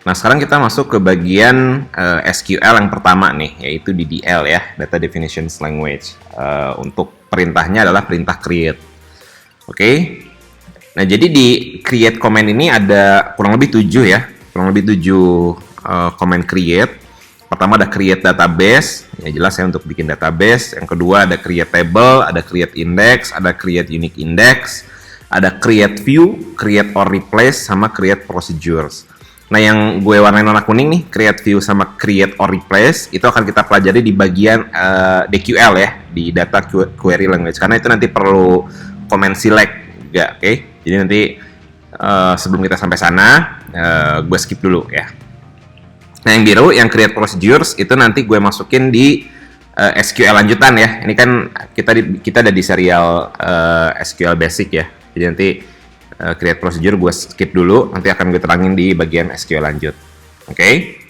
Nah, sekarang kita masuk ke bagian SQL yang pertama nih, yaitu DDL ya, Data Definition Language. Untuk perintahnya adalah perintah create. Oke. Nah, jadi di create command ini ada kurang lebih 7 ya. Kurang lebih 7 command create. Pertama ada create database, ya jelas ya untuk bikin database. Yang kedua ada create table, ada create index, ada create unique index, ada create view, create or replace, sama create procedures. Nah, yang gue warnain warna kuning nih, create view sama create or replace, itu akan kita pelajari di bagian DQL ya, di data query language. Karena itu nanti perlu comment select juga, oke? Jadi nanti sebelum kita sampai sana, gue skip dulu ya. Nah, yang biru, yang create procedures, itu nanti gue masukin di SQL lanjutan ya. Ini kan kita ada di serial SQL basic ya. Jadi nanti create procedure gue skip dulu, nanti akan gue terangin di bagian SQL lanjut. Oke.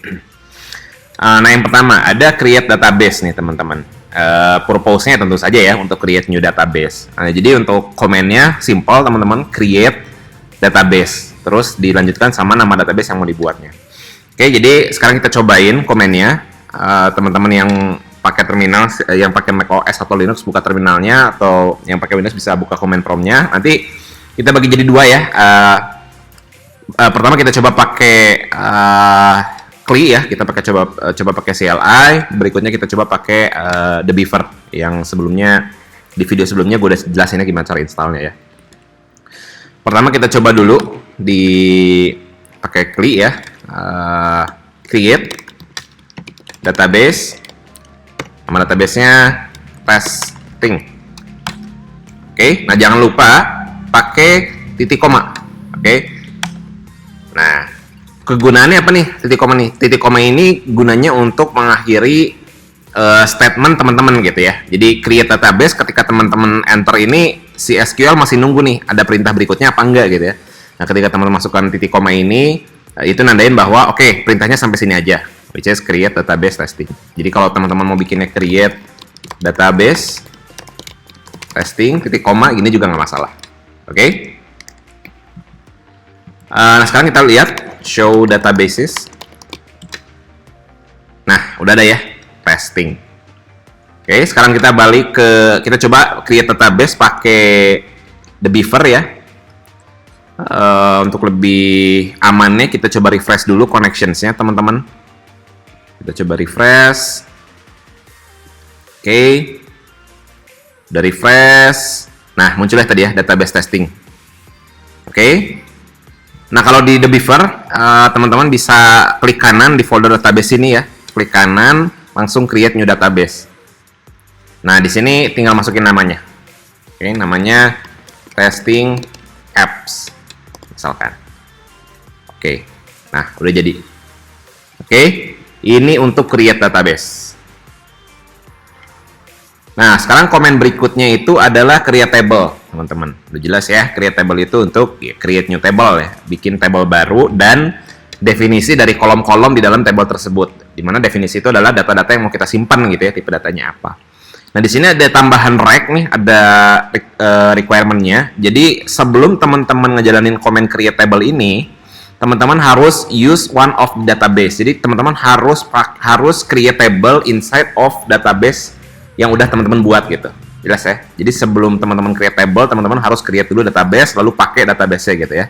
Nah, yang pertama ada create database nih teman-teman. Purpose-nya tentu saja ya untuk create new database. Nah, jadi untuk komennya simple teman-teman, create database, terus dilanjutkan sama nama database yang mau dibuatnya. Oke, jadi sekarang kita cobain komennya. Teman-teman yang pakai terminal, yang pakai macOS atau Linux buka terminalnya, atau yang pakai Windows bisa buka command prompt-nya. Nanti kita bagi jadi dua ya. Pertama kita coba pakai CLI ya, kita coba pakai CLI. Berikutnya kita coba pakai The Beaver yang sebelumnya di video sebelumnya gue udah jelasinnya gimana cara installnya ya. Pertama kita coba dulu di pakai CLI ya, create database, nama databasenya testing. Oke, nah jangan lupa pakai titik koma. Oke. Nah, kegunaannya apa nih titik koma nih? Titik koma ini gunanya untuk mengakhiri statement teman-teman gitu ya. Jadi create database, ketika teman-teman enter ini, si SQL masih nunggu nih ada perintah berikutnya apa enggak gitu ya. Nah, ketika teman-teman masukkan titik koma ini, itu nandain bahwa oke, perintahnya sampai sini aja, which is create database testing. Jadi kalau teman-teman mau bikinnya create database testing titik koma gini juga nggak masalah. Oke. Nah, sekarang kita lihat show databases. Nah, udah ada ya testing. Oke, sekarang kita balik kita coba create database pakai The Beaver ya. Untuk lebih amannya kita coba refresh dulu connections-nya teman-teman. Kita coba refresh. Oke. Udah refresh. Nah, munculnya tadi ya database testing. Oke. Nah, kalau di The Beaver, teman-teman bisa klik kanan di folder database ini ya. Klik kanan, langsung create new database. Nah, di sini tinggal masukin namanya. Oke, namanya testing apps misalkan. Oke. Nah, udah jadi. Oke, ini untuk create database. Nah, sekarang komen berikutnya itu adalah create table, teman-teman. Udah jelas ya, create table itu untuk create new table ya, bikin table baru dan definisi dari kolom-kolom di dalam table tersebut. Dimana definisi itu adalah data-data yang mau kita simpan gitu ya, tipe datanya apa. Nah, di sini ada tambahan rec nih, ada requirement-nya. Jadi, sebelum teman-teman ngejalanin comment create table ini, teman-teman harus use one of database. Jadi, teman-teman harus create table inside of database yang udah teman-teman buat gitu. Jelas ya? Jadi sebelum teman-teman create table, teman-teman harus create dulu database, lalu pakai database-nya gitu ya.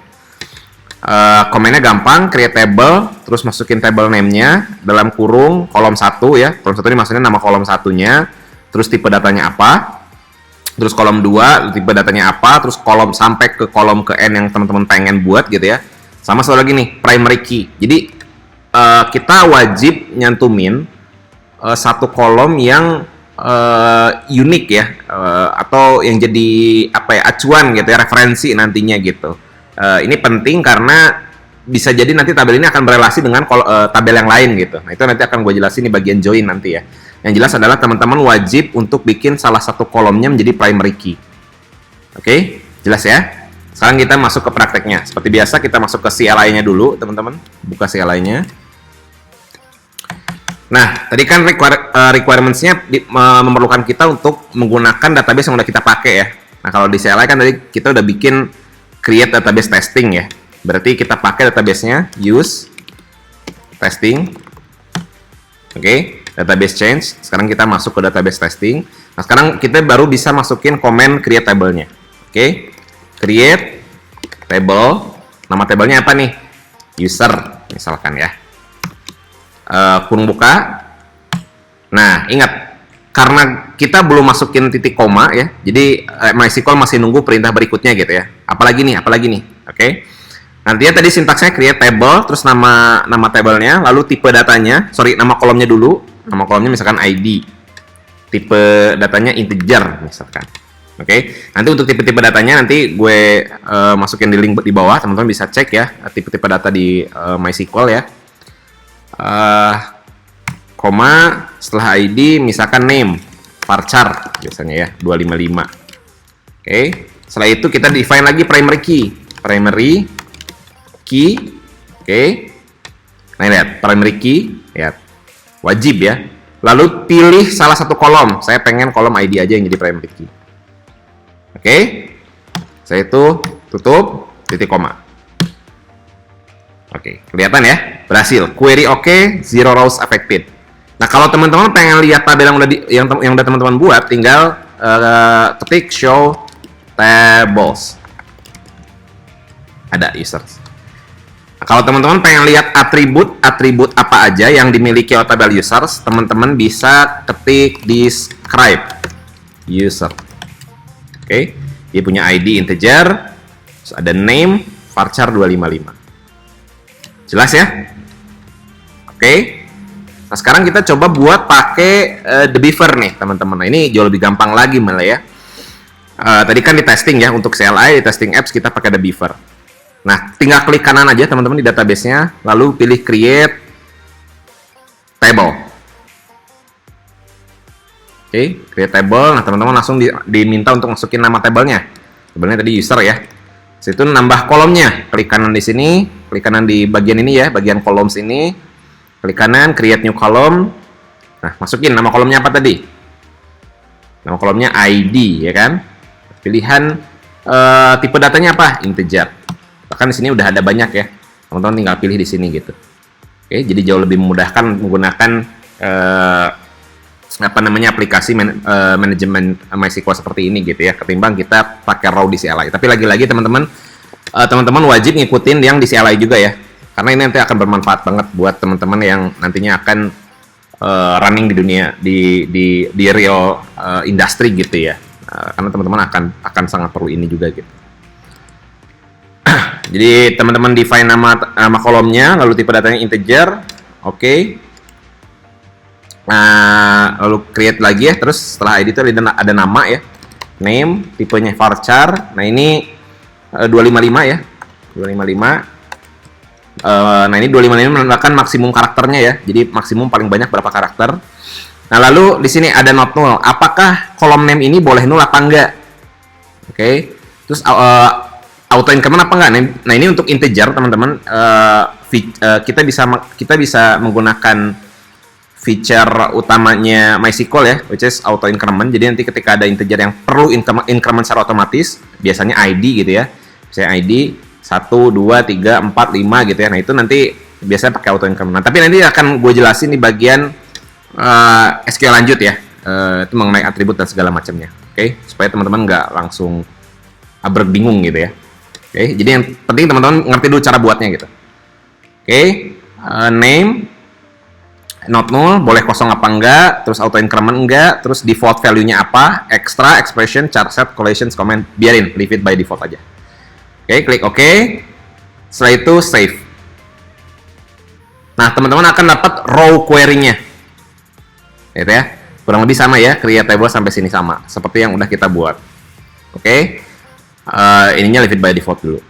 Komennya gampang, create table, terus masukin table name-nya dalam kurung kolom 1 ya. Kolom 1 ini maksudnya nama kolom satunya, terus tipe datanya apa, terus kolom 2 tipe datanya apa, terus kolom sampai ke kolom ke N yang teman-teman pengen buat gitu ya. Sama satu lagi nih, primary key. Jadi kita wajib nyantumin satu kolom yang unik ya, atau yang jadi apa ya, acuan gitu ya, referensi nantinya gitu. Ini penting karena bisa jadi nanti tabel ini akan berelasi dengan tabel yang lain gitu. Nah, itu nanti akan gue jelasin di bagian join nanti ya. Yang jelas adalah teman-teman wajib untuk bikin salah satu kolomnya menjadi primary key. Oke, jelas ya? Sekarang kita masuk ke prakteknya. Seperti biasa kita masuk ke CLI-nya dulu, teman-teman. Buka CLI-nya. Nah, tadi kan requirements-nya memerlukan kita untuk menggunakan database yang udah kita pakai ya. Nah, kalau di CLI kan tadi kita udah bikin create database testing ya. Berarti kita pakai database-nya use testing. Oke, database change. Sekarang kita masuk ke database testing. Nah, sekarang kita baru bisa masukin komen create table-nya. Oke, create table. Nama table-nya apa nih? User, misalkan ya. Kurung buka. Nah, ingat, karena kita belum masukin titik koma ya, jadi MySQL masih nunggu perintah berikutnya gitu ya. Apalagi nih. Oke. Nantinya tadi sintaksnya create table, terus nama tabelnya, lalu tipe datanya, nama kolomnya dulu. Nama kolomnya misalkan ID. Tipe datanya integer misalkan. Oke. Nanti untuk tipe-tipe datanya nanti gue masukin di link di bawah, teman-teman bisa cek ya tipe-tipe data di MySQL ya. Koma, setelah ID misalkan name, varchar biasanya ya, 255. Oke. Setelah itu kita define lagi primary key. Oke. Nah, lihat primary key, lihat. Wajib ya. Lalu pilih salah satu kolom. Saya pengen kolom ID aja yang jadi primary key. Oke. Saya itu tutup titik koma. Oke, kelihatan ya? Berhasil. Query oke, zero rows affected. Nah, kalau teman-teman pengen lihat tabel yang udah teman-teman buat, tinggal ketik show tables. Ada users. Nah, kalau teman-teman pengen lihat atribut apa aja yang dimiliki oleh tabel users, teman-teman bisa ketik describe user. Oke, dia punya ID integer, terus ada name, varchar 255. Jelas ya? Oke. Nah, sekarang kita coba buat pakai the beaver nih, teman-teman. Nah, ini jauh lebih gampang lagi malah ya. Tadi kan di testing ya, untuk CLI, di testing apps kita pakai the beaver. Nah, tinggal klik kanan aja teman-teman di database-nya, lalu pilih create table. Oke, create table. Nah, teman-teman langsung diminta untuk masukin nama tabelnya. Tabelnya tadi user ya. Situ nambah kolomnya. Klik kanan di sini, klik kanan di bagian ini ya, bagian columns ini. Klik kanan, create new column. Nah, masukin nama kolomnya apa tadi? Nama kolomnya ID ya kan? Pilihan tipe datanya apa? Integer. Bahkan di sini udah ada banyak ya, teman-teman tinggal pilih di sini gitu. Oke, jadi jauh lebih memudahkan menggunakan aplikasi manajemen MySQL seperti ini gitu ya, ketimbang kita pakai raw di CLI. Tapi lagi-lagi teman-teman wajib ngikutin yang di CLI juga ya, karena ini nanti akan bermanfaat banget buat teman-teman yang nantinya akan running di dunia di real industry gitu ya. Karena teman-teman akan sangat perlu ini juga gitu. Jadi teman-teman define nama kolomnya, lalu tipe datanya integer, oke. Nah, lalu create lagi ya, terus setelah ID itu ada nama ya, name, tipenya varchar. Nah, ini 255 ya, 255. Nah, ini 255 menandakan maksimum karakternya ya, jadi maksimum paling banyak berapa karakter. Nah, lalu di sini ada not null. Apakah kolom name ini boleh null apa enggak? Oke. Terus auto increment apa enggak? Nah, ini untuk integer teman-teman. Kita bisa menggunakan feature utamanya MySQL ya, which is auto increment. Jadi nanti ketika ada integer yang perlu increment secara otomatis, biasanya ID gitu ya. Misalnya ID 1, 2, 3, 4, 5 gitu ya. Nah, itu nanti biasanya pakai auto increment. Nah, tapi nanti akan gue jelasin di bagian SQL lanjut ya. Itu mengenai atribut dan segala macamnya. Oke, supaya teman-teman nggak langsung berbingung gitu ya. Oke, jadi yang penting teman-teman ngerti dulu cara buatnya gitu. Oke, name, not null, boleh kosong apa enggak, terus auto increment enggak, terus default value-nya apa, extra, expression, char set, collections, comment, biarin, leave it by default aja. Oke, klik OK. Setelah itu save. Nah, teman-teman akan dapat row query-nya. Gitu ya. Kurang lebih sama ya, create table sampai sini sama, seperti yang udah kita buat. Oke. Ininya leave it by default dulu.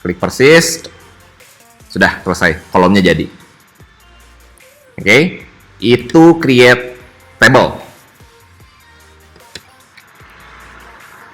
Klik persist. Sudah selesai, kolomnya jadi. Oke. Itu create table.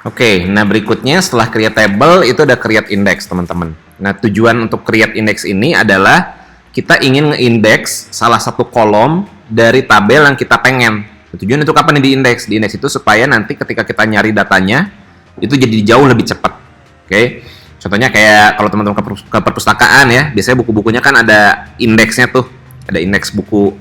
Oke, nah berikutnya setelah create table itu ada create index, teman-teman. Nah, tujuan untuk create index ini adalah kita ingin nge-index salah satu kolom dari tabel yang kita pengen. Tujuan untuk apa nih di index? Di index itu supaya nanti ketika kita nyari datanya itu jadi jauh lebih cepat. Oke. Contohnya kayak kalau teman-teman ke perpustakaan ya, biasanya buku-bukunya kan ada indeksnya tuh, ada indeks buku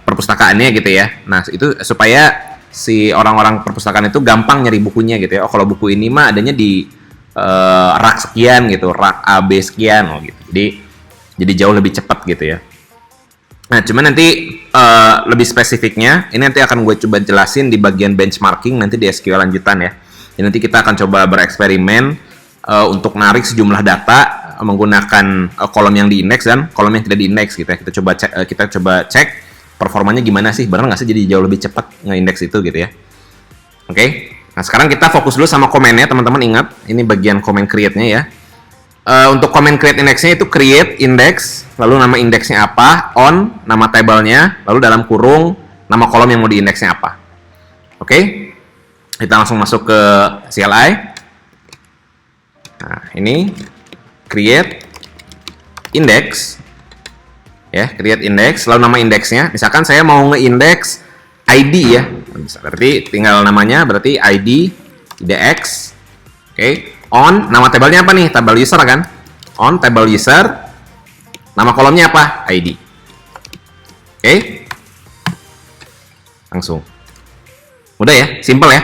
perpustakaannya gitu ya. Nah itu supaya si orang-orang perpustakaan itu gampang nyari bukunya gitu ya. Oh kalau buku ini mah adanya di rak sekian gitu, rak A B sekian, oh gitu. Jadi jauh lebih cepat gitu ya. Nah cuman nanti lebih spesifiknya, ini nanti akan gue coba jelasin di bagian benchmarking nanti di SQL lanjutan ya. Jadi nanti kita akan coba bereksperimen untuk narik sejumlah data menggunakan kolom yang diindeks dan kolom yang tidak diindeks gitu ya. Kita coba cek performanya gimana sih, benar nggak sih jadi jauh lebih cepat ngeindeks itu gitu ya. Oke. Nah sekarang kita fokus dulu sama komennya, teman-teman ingat ini bagian komen create-nya ya. Untuk komen create indexnya itu create index, lalu nama indeksnya apa, on nama tabelnya, lalu dalam kurung nama kolom yang mau diindeksnya apa. Oke. Kita langsung masuk ke CLI. Nah, ini create index ya, create index, lalu nama indeksnya. Misalkan saya mau ngeindeks ID ya, berarti tinggal namanya, berarti ID IDX. Oke, on nama tabelnya apa nih? Tabel user kan? On table user, nama kolomnya apa? ID. Oke, langsung. Mudah ya, simple ya.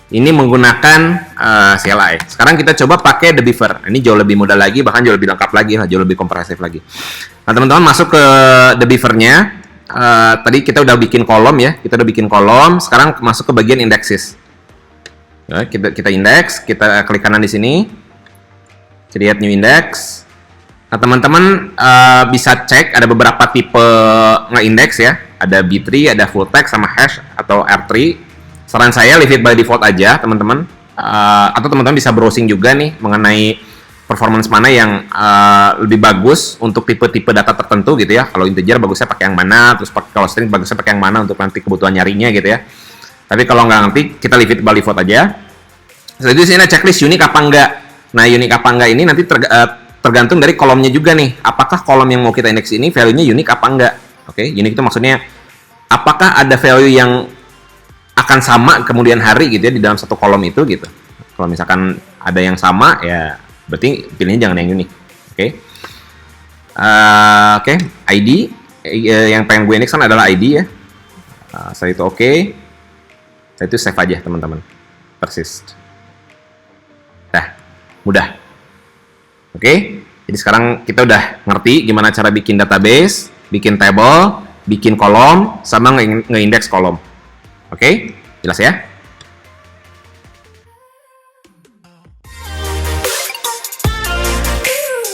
Ini menggunakan CLI. Sekarang kita coba pakai The Beaver. Ini jauh lebih mudah lagi, bahkan jauh lebih lengkap lagi, jauh lebih komprehensif lagi. Nah, teman-teman masuk ke The Beaver-nya. Tadi kita udah bikin kolom ya, Sekarang masuk ke bagian indexes. Ya, kita indeks, kita klik kanan di sini, create new index. Nah, teman-teman bisa cek ada beberapa tipe nge-index ya. Ada B3, ada full text, sama hash atau R3. Saran saya leave it by default aja, teman-teman. Atau teman-teman bisa browsing juga nih mengenai performance mana yang lebih bagus untuk tipe-tipe data tertentu gitu ya. Kalau integer bagusnya pakai yang mana, terus kalau string bagusnya pakai yang mana untuk nanti kebutuhan nyarinya gitu ya. Tapi kalau nggak nanti kita leave it by default aja. Selanjutnya sini ada checklist unique apa enggak. Nah unique apa enggak ini nanti tergantung dari kolomnya juga nih. Apakah kolom yang mau kita indeks ini value-nya unique apa enggak? Oke, unique itu maksudnya apakah ada value yang akan sama kemudian hari gitu ya di dalam satu kolom itu gitu. Kalau misalkan ada yang sama ya berarti pilihnya jangan yang unik. Oke. Oke, ID yang pengen gue indeks kan adalah ID ya. Setelah itu oke. Setelah itu save aja teman-teman. Persist. Dah, mudah. Oke. Jadi sekarang kita udah ngerti gimana cara bikin database, bikin table, bikin kolom, sama nge-index kolom. Oke, jelas ya?